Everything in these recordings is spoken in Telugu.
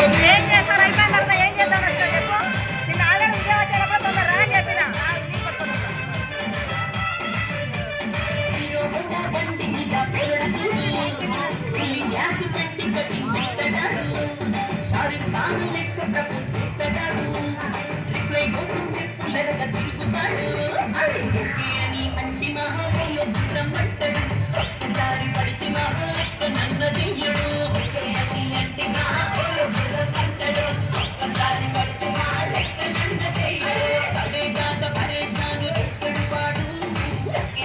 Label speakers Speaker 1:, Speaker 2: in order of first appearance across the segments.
Speaker 1: ఏం చేస్తాను అయిపోయింది అట్లా ఏం చేద్దాం అసలు చెప్పు నిన్న ఆల్రెడీ ఉద్యోగం చేయకపోతే తొందర అని చెప్పిన
Speaker 2: తిరుగుతాడు అంటి మహాశయ బ్రహ్మంటాడు ఒక్కసారి పడితే మహాలెక్క నన్న చెయ్యడు అంటి మహాశయ బ్రహ్మంటాడు ఒక్కసారి పడితే మహాలెక్క నన్న చెయ్యడు పడే దాకా పరేషాను చెక్కడు వాడు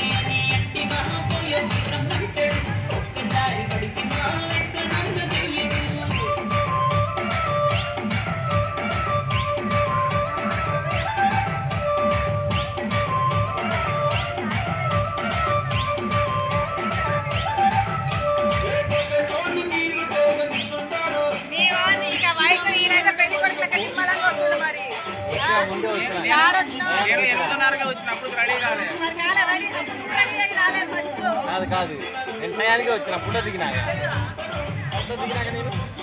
Speaker 2: అని అంటి మహాశయ బ్రహ్మంటాడు ఒక్కసారి పడితే మహాలెక్క నన్న చెయ్యడు
Speaker 3: కాదు కాదు నేను టయానికి వచ్చిన ఫోటో దిగినాక నేను